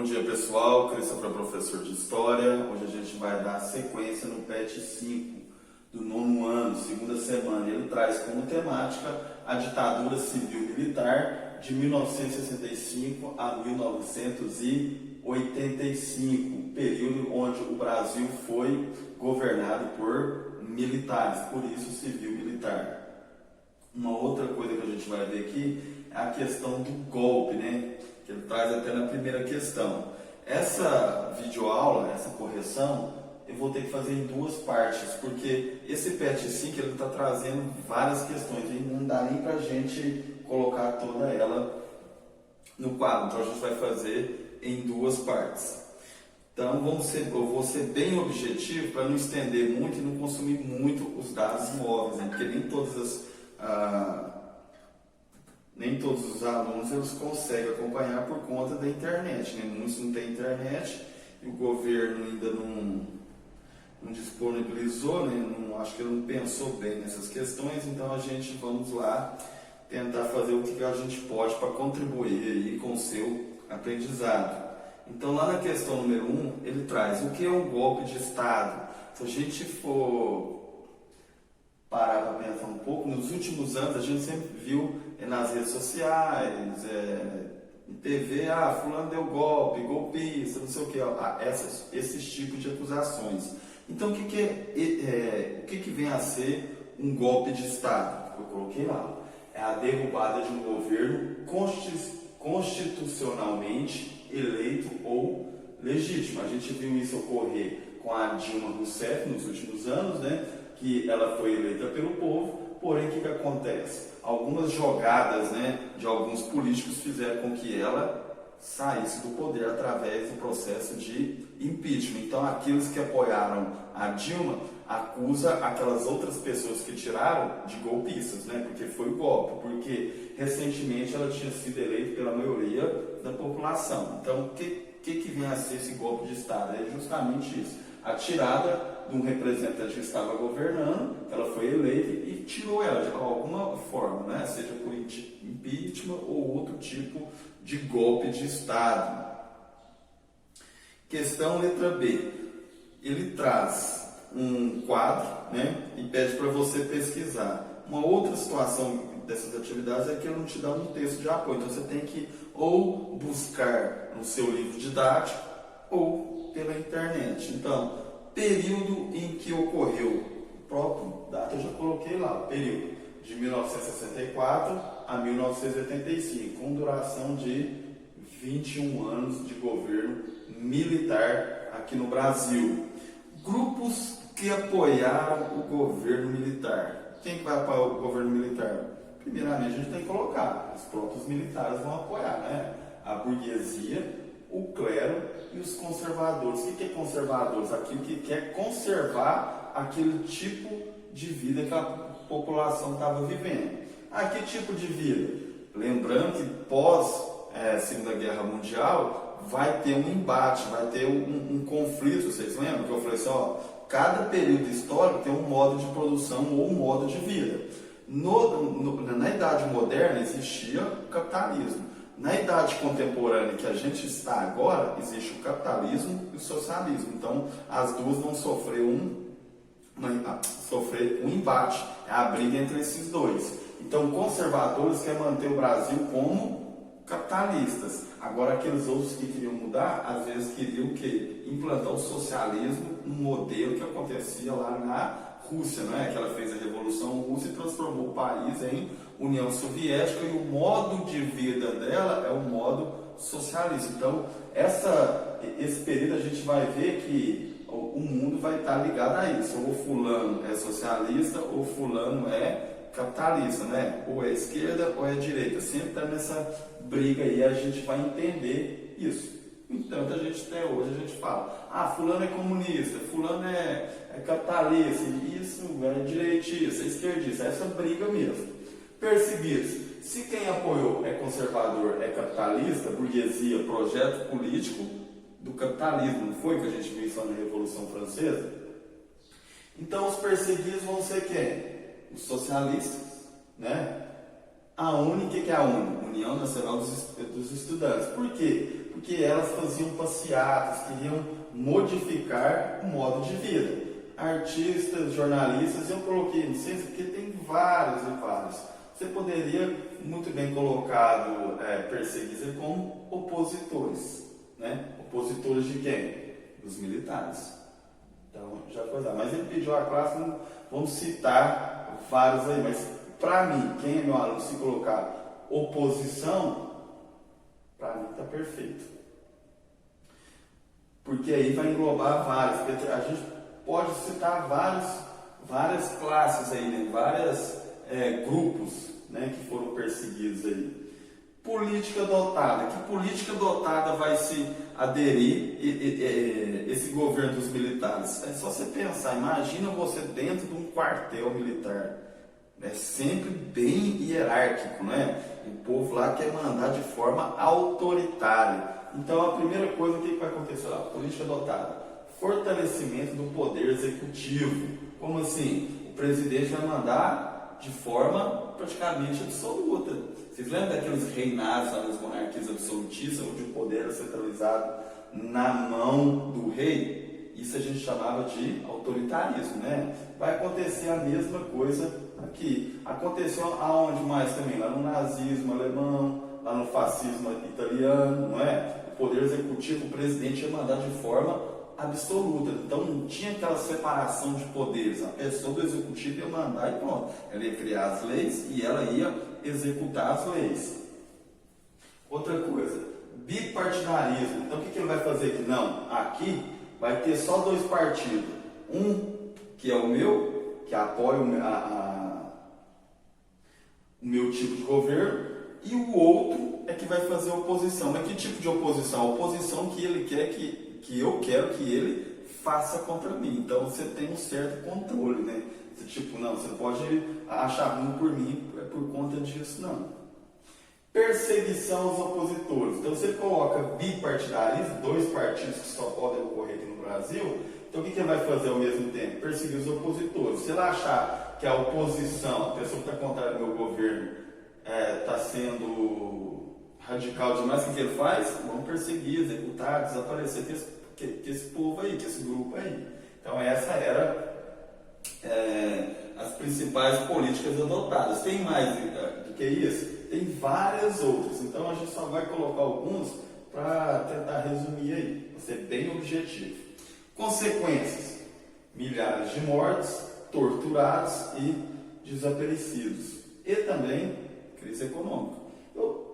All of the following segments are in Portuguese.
dia pessoal, Christopher, professor de História. Hoje a gente vai dar sequência no PET 5 do 9º ano, segunda semana. Ele traz como temática a ditadura civil-militar de 1965 a 1985, período onde o Brasil foi governado por militares, por isso civil-militar. Uma outra coisa que a gente vai ver aqui é a questão do golpe, né? Que ele traz até na primeira questão. Essa videoaula, essa correção, eu vou ter que fazer em duas partes, porque esse PET 5 ele está trazendo várias questões e não dá nem para a gente colocar toda ela no quadro, então a gente vai fazer em duas partes. Então eu vou ser bem objetivo para não estender muito e não consumir muito os dados móveis, né? Porque nem todos os alunos eles conseguem acompanhar por conta da internet, né? Muitos não têm internet e o governo ainda não disponibilizou, né? Acho que ele não pensou bem nessas questões, então a gente vamos lá tentar fazer o que a gente pode para contribuir aí com o seu aprendizado. Então lá na questão número 1, ele traz o que é um golpe de Estado. Se a gente for parar para pensar um pouco, nos últimos anos a gente sempre viu nas redes sociais, em TV, fulano deu golpe, golpista, não sei o que, esses tipos de acusações. Então o que vem a ser um golpe de Estado? Eu coloquei lá, é a derrubada de um governo constitucionalmente eleito ou legítimo. A gente viu isso ocorrer com a Dilma Rousseff nos últimos anos, né? Que ela foi eleita pelo povo, porém o que acontece? Algumas jogadas, né, de alguns políticos fizeram com que ela saísse do poder através do processo de impeachment. Então aqueles que apoiaram a Dilma acusam aquelas outras pessoas que tiraram de golpistas, né, porque foi golpe, porque recentemente ela tinha sido eleita pela maioria da população. Então o que vem a ser esse golpe de Estado? É justamente isso, a tirada de um representante que estava governando, ela foi eleita e tirou ela de alguma forma, né? Seja por impeachment ou outro tipo de golpe de Estado. Questão letra B. Ele traz um quadro, né? E pede para você pesquisar. Uma outra situação dessas atividades é que ele não te dá um texto de apoio, então você tem que ou buscar no seu livro didático ou pela internet. Então, período em que ocorreu, o próprio data eu já coloquei lá, o período de 1964 a 1985, com duração de 21 anos de governo militar aqui no Brasil. Grupos que apoiaram o governo militar. Quem que vai apoiar o governo militar? Primeiramente a gente tem que colocar, os próprios militares vão apoiar, né? A burguesia, o clero e os conservadores. O que é conservadores? Aquilo que quer conservar aquele tipo de vida que a população estava vivendo. Que tipo de vida? Lembrando que pós Segunda Guerra Mundial vai ter um embate, vai ter um conflito. Vocês lembram que eu falei assim, cada período histórico tem um modo de produção ou um modo de vida. Na Idade Moderna existia o capitalismo. Na idade contemporânea que a gente está agora, existe o capitalismo e o socialismo. Então, as duas vão sofrer um embate, é a briga entre esses dois. Então, conservadores querem manter o Brasil como capitalistas. Agora, aqueles outros que queriam mudar, às vezes queriam o quê? Implantar o socialismo no modelo que acontecia lá na Rússia, né? Que ela fez a Revolução Russa e transformou o país em União Soviética, e o modo de vida dela é o modo socialista. Então, esse período a gente vai ver que o mundo vai estar ligado a isso. Ou fulano é socialista, ou fulano é capitalista, né? Ou é esquerda ou é direita. Sempre está nessa briga aí, a gente vai entender isso. Então, até hoje a gente fala, fulano é comunista, fulano é capitalista, isso é direitista, é esquerdista, essa briga mesmo. Perseguidos, se quem apoiou é conservador, é capitalista, burguesia, projeto político do capitalismo, não foi que a gente viu isso na Revolução Francesa? Então os perseguidos vão ser quem? Os socialistas, né? A UNE, o que é a UNE? União Nacional dos Estudantes. Por quê? Porque elas faziam passeatas, queriam modificar o modo de vida. Artistas, jornalistas, eu coloquei em ciência porque tem vários e vários. Você poderia, muito bem colocado, perseguir como opositores, né? Opositores de quem? Dos militares. Então, já foi lá. Mas ele pediu a classe, vamos citar vários aí, mas para mim, quem é meu aluno, se colocar oposição, para mim está perfeito. Porque aí vai englobar vários. A gente pode citar várias classes aí, né? Vários grupos, né, que foram perseguidos aí. Política adotada. Que política adotada vai se aderir esse governo dos militares? É só você pensar, imagina você dentro de um quartel militar. É sempre bem hierárquico, né? O povo lá quer mandar de forma autoritária. Então a primeira coisa, o que vai acontecer lá? Política adotada. Fortalecimento do poder executivo. Como assim? O presidente vai mandar de forma praticamente absoluta. Vocês lembram daqueles reinados lá nas monarquias absolutistas, onde o poder era centralizado na mão do rei? Isso a gente chamava de autoritarismo, né? Vai acontecer a mesma coisa aqui. Aconteceu aonde mais também? Lá no nazismo alemão, lá no fascismo italiano, não é? O poder executivo, o presidente ia mandar de forma absoluta. Então não tinha aquela separação de poderes. A pessoa do executivo ia mandar e pronto. Ela ia criar as leis e ela ia executar as leis. Outra coisa, bipartidarismo. Então o que ele vai fazer aqui? Não, aqui vai ter só dois partidos. Um que é o meu, que apoia o meu tipo de governo, e o outro é que vai fazer oposição. Mas que tipo de oposição? A oposição que ele quer que eu quero que ele faça contra mim. Então você tem um certo controle, né? Tipo, não, você não pode achar ruim por mim por conta disso, não. Perseguição aos opositores. Então você coloca bipartidarismo, dois partidos que só podem ocorrer aqui no Brasil. Então o que ele vai fazer ao mesmo tempo? Perseguir os opositores. Se ele achar que a oposição, a pessoa que está contrária ao meu governo, está sendo radical demais, o que ele faz? Vamos perseguir, executar, desaparecer esse povo aí, esse grupo aí. Então essa era as principais políticas adotadas. Tem mais do que isso? Tem várias outras. Então a gente só vai colocar alguns para tentar resumir aí, para ser bem objetivo. Consequências: milhares de mortes, torturados e desaparecidos. E também crise econômica.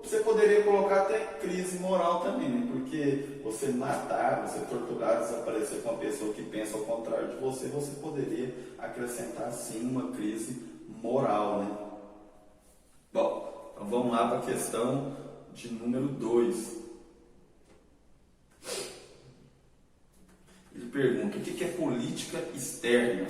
Você poderia colocar até crise moral também, né? Porque você matar, você torturar, desaparecer com uma pessoa que pensa ao contrário de você, você poderia acrescentar sim uma crise moral, né? Bom, então vamos lá para a questão de número 2. Ele pergunta: o que é política externa?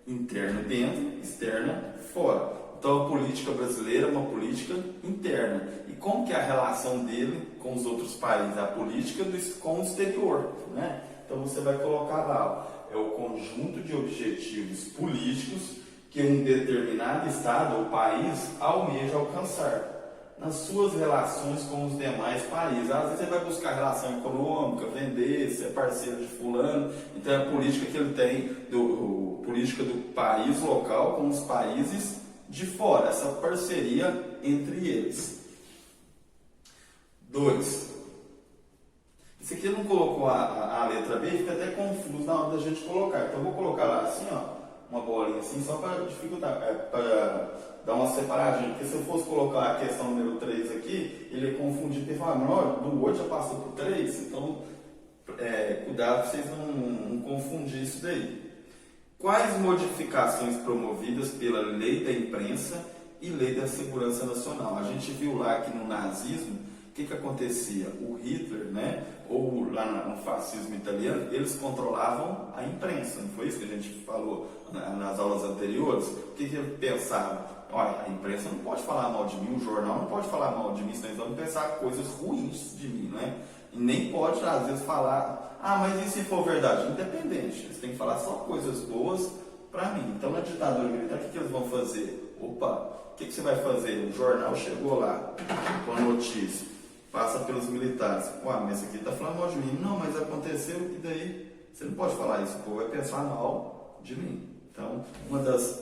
Interna dentro, externa fora. Então a política brasileira é uma política interna. E como que é a relação dele com os outros países? A política com o exterior, né? Então você vai colocar lá, é o conjunto de objetivos políticos que um determinado estado ou país almeja alcançar nas suas relações com os demais países. Às vezes você vai buscar relação econômica, vender, ser parceiro de fulano. Então é a política que ele tem, política do país local com os países de fora, essa parceria entre eles. 2. Esse aqui não colocou a letra B, fica até confuso na hora da gente colocar. Então eu vou colocar lá assim, ó, uma bolinha assim, só para dificultar, para dar uma separadinha. Porque se eu fosse colocar a questão número 3 aqui, ele ia confundir, porque fala, não, do 8 já passou por 3, então cuidado para vocês não confundir isso daí. Quais modificações promovidas pela lei da imprensa e lei da segurança nacional? A gente viu lá que no nazismo, o que acontecia? O Hitler, né, ou lá no fascismo italiano, eles controlavam a imprensa, não foi isso que a gente falou nas aulas anteriores? O que ele pensava? Olha, a imprensa não pode falar mal de mim, o jornal não pode falar mal de mim, senão eles vão pensar coisas ruins de mim, né? E nem pode, às vezes, falar, mas e se for verdade? Independente, eles têm que falar só coisas boas para mim. Então, na ditadura militar, o que eles vão fazer? Opa, o que você vai fazer? O jornal chegou lá com a notícia. passa pelos militares. Ué, mas esse aqui está falando mal de mim. Não, mas aconteceu e daí? Você não pode falar isso, o povo vai pensar mal de mim. Então, uma das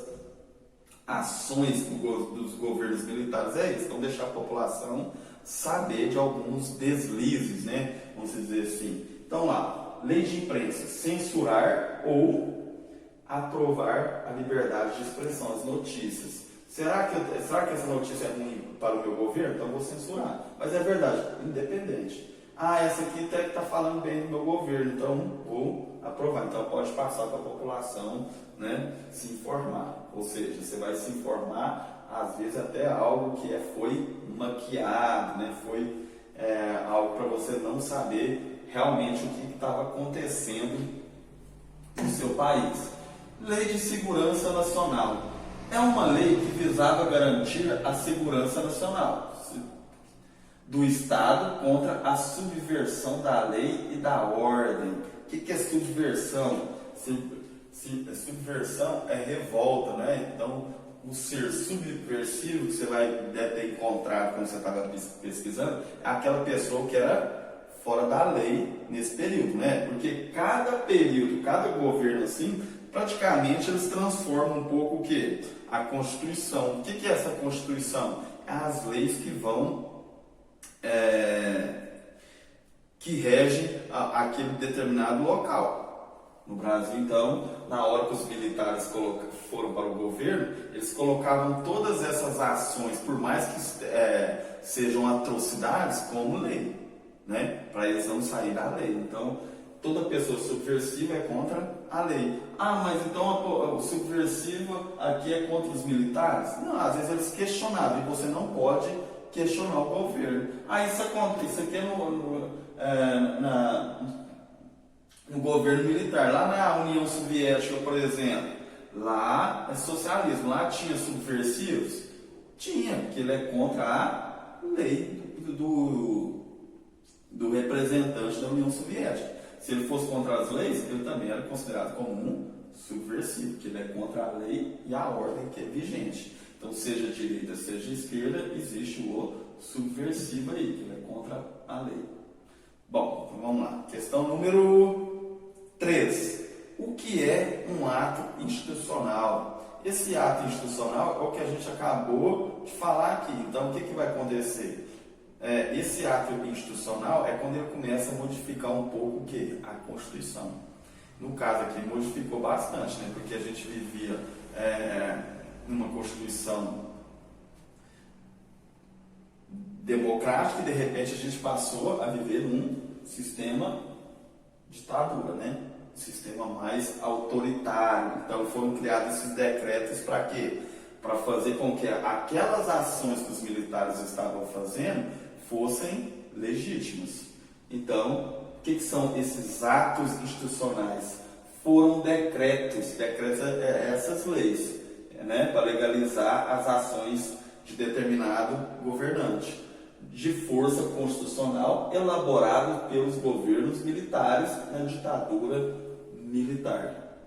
ações dos governos militares é isso, então deixar a população saber de alguns deslizes, né? Vamos dizer assim. Então lá, lei de imprensa, censurar ou aprovar a liberdade de expressão, as notícias. Será que essa notícia é ruim para o meu governo? Então eu vou censurar. Mas é verdade, independente. Essa aqui até que está falando bem do meu governo, então vou aprovar. Então pode passar para a população, né, se informar. Ou seja, você vai se informar, às vezes até algo que foi maquiado, né, foi algo para você não saber realmente o que estava acontecendo no seu país. Lei de Segurança Nacional. É uma lei que visava garantir a segurança nacional do Estado contra a subversão da lei e da ordem. O que é subversão? Subversão é revolta, né? Então, o ser subversivo que você deve ter encontrado quando você estava pesquisando é aquela pessoa que era fora da lei nesse período, né? Porque cada período, cada governo assim, praticamente eles transformam um pouco o quê? A Constituição. O que é essa Constituição? As leis que vão que regem aquele determinado local. No Brasil, então, na hora que os militares foram para o governo, eles colocavam todas essas ações, por mais que sejam atrocidades, como lei, né? Para eles não saírem da lei. Então, toda pessoa subversiva é contra a lei. Mas então o subversivo aqui é contra os militares? Não, às vezes eles questionavam, e você não pode questionar o governo. Isso aqui é no governo militar. Lá na União Soviética, por exemplo, lá é socialismo. Lá tinha subversivos? Tinha, porque ele é contra a lei do representante da União Soviética. Se ele fosse contra as leis, ele também era considerado como um subversivo, porque ele é contra a lei e a ordem que é vigente. Então, seja direita, seja esquerda, existe o subversivo aí, que ele é contra a lei. Bom, então vamos lá. Questão número 3. O que é um ato institucional? Esse ato institucional é o que a gente acabou de falar aqui. Então, o que vai acontecer? Esse ato institucional é quando ele começa a modificar um pouco o quê? A Constituição. No caso aqui, modificou bastante, né? Porque a gente vivia numa Constituição democrática e de repente a gente passou a viver num sistema ditadura, né? Um sistema mais autoritário. Então foram criados esses decretos para quê? Para fazer com que aquelas ações que os militares estavam fazendo fossem legítimas. Então, o que são esses atos institucionais? Foram decretos essas leis, né, para legalizar as ações de determinado governante, de força constitucional, elaborado pelos governos militares na ditadura militar.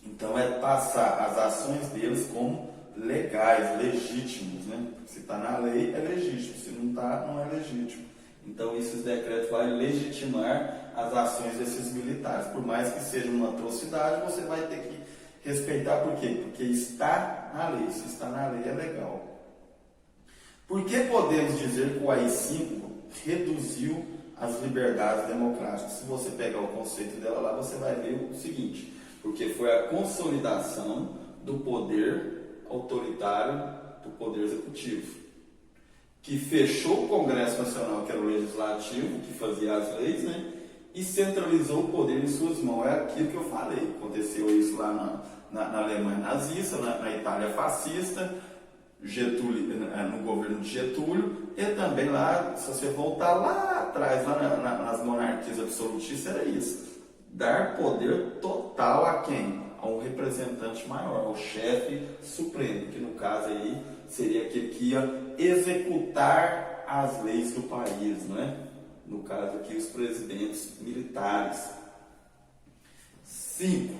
Então, é passar as ações deles como legais, legítimos, né? Se está na lei, é legítimo. Se não está, não é legítimo. Então, esses decretos vão legitimar as ações desses militares. Por mais que seja uma atrocidade, você vai ter que respeitar. Por quê? Porque está na lei. Se está na lei, é legal. Por que podemos dizer que o AI-5 reduziu as liberdades democráticas? Se você pegar o conceito dela lá, você vai ver o seguinte. Porque foi a consolidação do poder autoritário do Poder Executivo, que fechou o Congresso Nacional, que era o Legislativo, que fazia as leis, né, e centralizou o poder em suas mãos. É aquilo que eu falei. Aconteceu isso lá na Alemanha nazista, na Itália fascista, Getúlio, no governo de Getúlio, e também lá, se você voltar lá atrás, lá nas monarquias absolutistas, era isso. Dar poder total a quem? A um representante maior, ao chefe supremo, que no caso aí seria aquele que ia executar as leis do país, não é? No caso aqui, os presidentes militares. 5.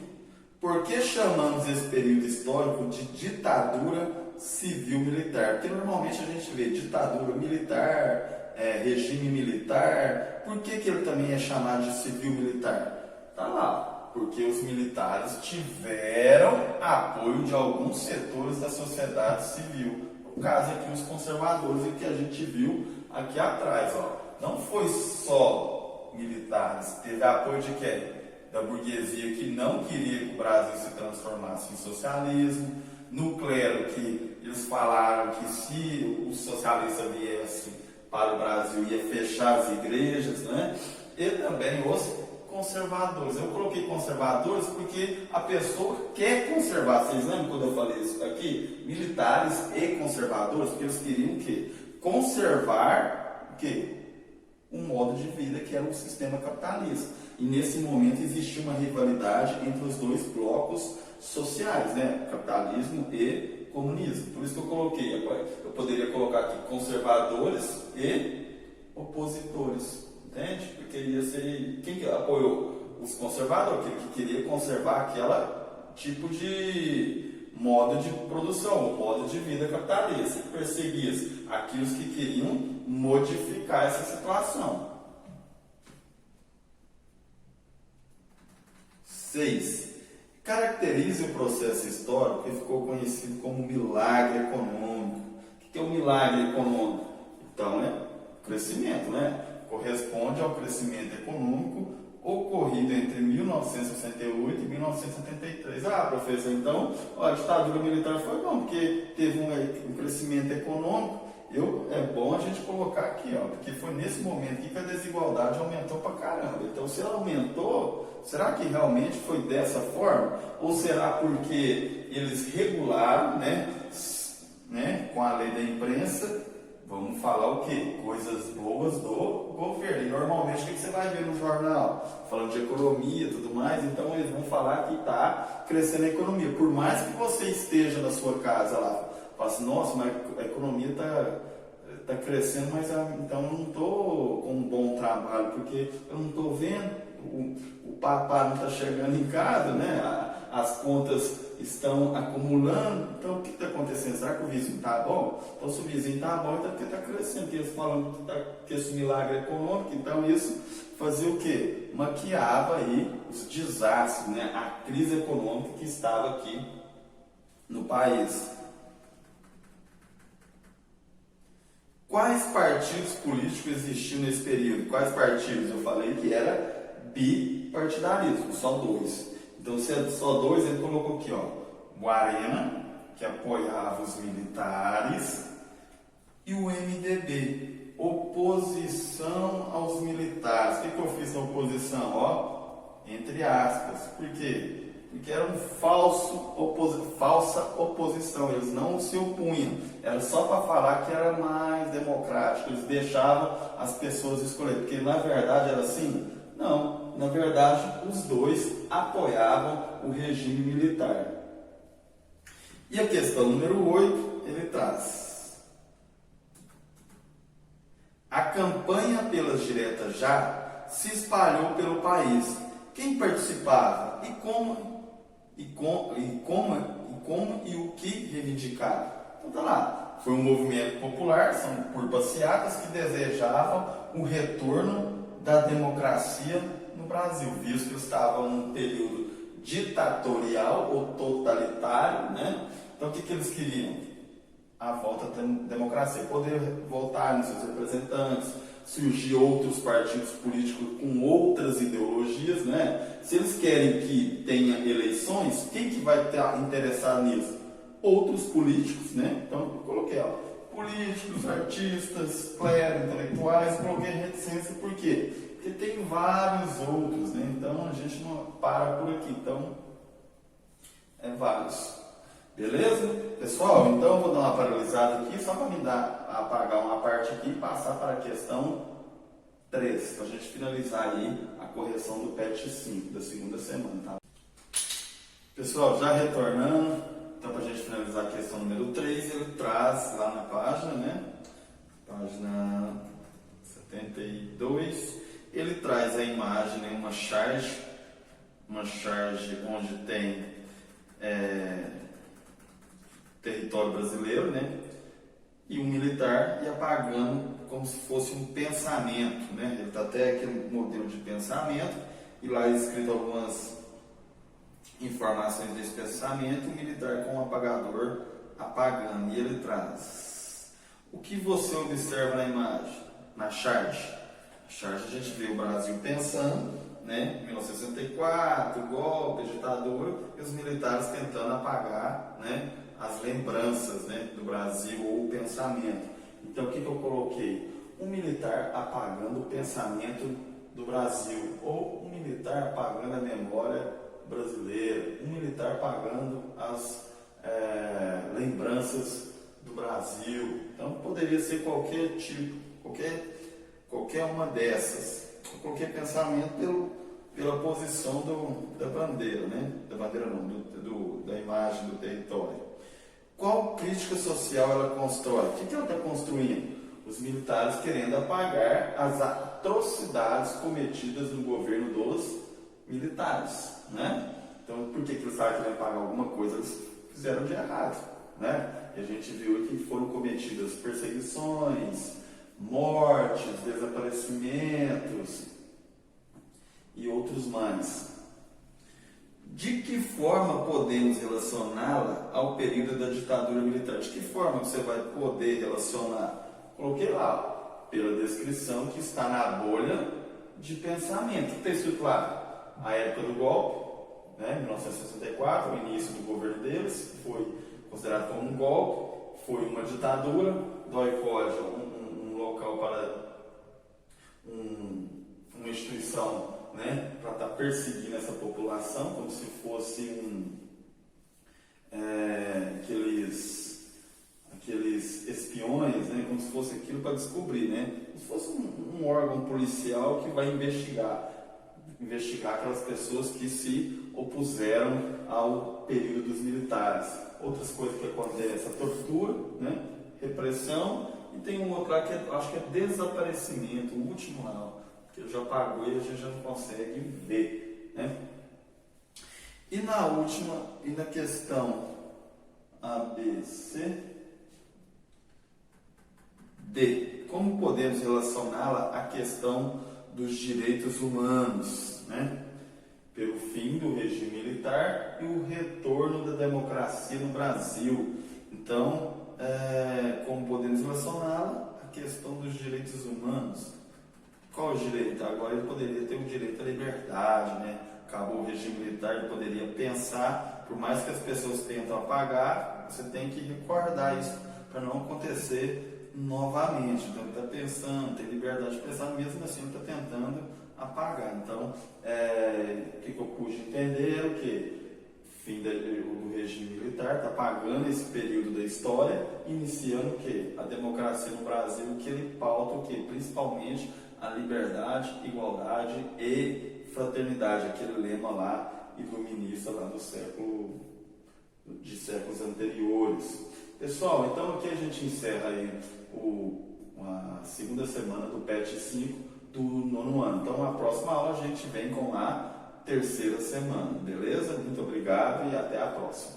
Por que chamamos esse período histórico de ditadura civil-militar? Porque normalmente a gente vê ditadura militar, regime militar. Por que ele também é chamado de civil militar? Tá lá, porque os militares tiveram apoio de alguns setores da sociedade civil. No caso aqui, os conservadores, que a gente viu aqui atrás, ó. Não foi só militares, teve apoio de quem? Da burguesia, que não queria que o Brasil se transformasse em socialismo, no clero, que eles falaram que se o socialista viesse para o Brasil ia fechar as igrejas, né? E também os conservadores. Eu coloquei conservadores porque a pessoa quer conservar. Vocês lembram quando eu falei isso aqui? Militares e conservadores, porque eles queriam o quê? Conservar o quê? Um modo de vida que era o sistema capitalista. E nesse momento existia uma rivalidade entre os dois blocos sociais, né? Capitalismo e comunismo. Por isso que eu coloquei, eu poderia colocar aqui conservadores e opositores, entende? Porque ia ser, quem que apoiou? Os conservadores, aquele que queria conservar aquela tipo de modo de produção, modo de vida capitalista, que perseguia aqueles que queriam modificar essa situação. 6. Caracterize o processo histórico que ficou conhecido como milagre econômico. O que é o milagre econômico? Então, crescimento, corresponde ao crescimento econômico ocorrido entre 1968 e 1973. Ah, professor, então a ditadura militar foi bom, porque teve um crescimento econômico. É bom a gente colocar aqui, porque foi nesse momento que a desigualdade aumentou pra caramba. Então, se ela aumentou, será que realmente foi dessa forma? Ou será porque eles regularam, com a lei da imprensa, vamos falar o quê? Coisas boas do governo. E normalmente o que você vai ver no jornal? Falando de economia e tudo mais, então eles vão falar que está crescendo a economia. Por mais que você esteja na sua casa lá, fala assim, nossa, mas a economia está crescendo, mas então eu não estou com um bom trabalho, porque eu não estou vendo, o papai não está chegando em casa, as contas estão acumulando, então o que está acontecendo? Será que o vizinho está bom? Então se o vizinho está bom, então porque está crescendo, porque eles falam que esse milagre econômico, então isso fazia o quê? Maquiava aí os desastres, a crise econômica que estava aqui no país. Quais partidos políticos existiam nesse período? Quais partidos? Eu falei que era bipartidarismo, só 2. Então, se é só 2, ele colocou aqui, o Arena, que apoiava os militares, e o MDB, oposição aos militares. O que eu fiz na oposição? Entre aspas. Por quê? Porque era falsa oposição, eles não se opunham, era só para falar que era mais democrático, eles deixavam as pessoas escolher, porque na verdade era assim? Não, na verdade os dois apoiavam o regime militar. E a questão número 8, ele traz: a campanha pelas diretas já se espalhou pelo país. Quem participava e como e o que reivindicaram? Então tá lá, foi um movimento popular, são por passeatas que desejavam o retorno da democracia no Brasil, visto que estavam num período ditatorial ou totalitário, Então o que eles queriam? A volta da democracia, poder votar nos seus representantes, surgir outros partidos políticos com outras ideologias, Se eles querem que tenha eleições, quem que vai estar interessado nisso? Outros políticos, Então eu coloquei, políticos, artistas, clero, intelectuais, coloquei reticência, por quê? Porque tem vários outros, Então a gente não para por aqui, então vários. Beleza? Pessoal, então eu vou dar uma paralisada aqui, só para apagar uma parte aqui e passar para a questão 3, para a gente finalizar aí a correção do PET 5 da segunda semana, tá? Pessoal, já retornando, então para a gente finalizar a questão número 3, ele traz lá na página, página 72, ele traz a imagem, uma charge onde tem território brasileiro, e um militar ia pagando como se fosse um pensamento, né? Ele está até aquele modelo de pensamento, e lá é escrito algumas informações desse pensamento, o militar com o apagador apagando, e ele traz. O que você observa na imagem? Na charge. A charge a gente vê o Brasil pensando, né? 1964, golpe, ditadura, e os militares tentando apagar, né, as lembranças, né, do Brasil ou o pensamento. Então o que eu coloquei? Um militar apagando o pensamento do Brasil, ou um militar apagando a memória brasileira, um militar apagando as lembranças do Brasil. Então poderia ser qualquer tipo, qualquer uma dessas. Eu coloquei pensamento pela posição da bandeira, né? Da bandeira não, da imagem do território. Qual crítica social ela constrói? O que ela está construindo? Os militares querendo apagar as atrocidades cometidas no governo dos militares, né? Então, por que eles estavam querendo apagar alguma coisa? Eles fizeram de errado, né? E a gente viu que foram cometidas perseguições, mortes, desaparecimentos e outros mais. De que forma podemos relacioná-la ao período da ditadura militar? De que forma você vai poder relacionar? Coloquei lá, pela descrição que está na bolha de pensamento. O que está escrito lá? A época do golpe, né, 1964, o início do governo deles, foi considerado como um golpe, foi uma ditadura, Dói-Code, um local para uma instituição, né, para estar perseguindo essa população, como se fosse aqueles espiões, né, como se fosse aquilo para descobrir, né, como se fosse um órgão policial que vai investigar aquelas pessoas que se opuseram ao período dos militares. Outras coisas que acontecem, a tortura, né, repressão, e tem um outro lá que acho que é desaparecimento, o último lá, que ele já apagou e a gente já não consegue ver, né? E na última, e na questão A, B, C, D, como podemos relacioná-la à questão dos direitos humanos, né? Pelo fim do regime militar e o retorno da democracia no Brasil. Então, como podemos relacioná-la à questão dos direitos humanos? Qual o direito? Agora ele poderia ter o direito à liberdade, né? Acabou o regime militar, ele poderia pensar, por mais que as pessoas tentam apagar, você tem que recordar isso para não acontecer novamente. Então ele está pensando, tem liberdade de pensar, mesmo assim ele está tentando apagar. Então, o que eu pude entender é o que? Fim do regime militar, está apagando esse período da história, iniciando o que? A democracia no Brasil, que ele pauta o que? Principalmente a liberdade, igualdade e fraternidade, aquele lema lá iluminista lá de séculos anteriores. Pessoal, então aqui a gente encerra aí a segunda semana do PET 5 do 9º ano. Então na próxima aula a gente vem com a terceira semana, beleza? Muito obrigado e até a próxima.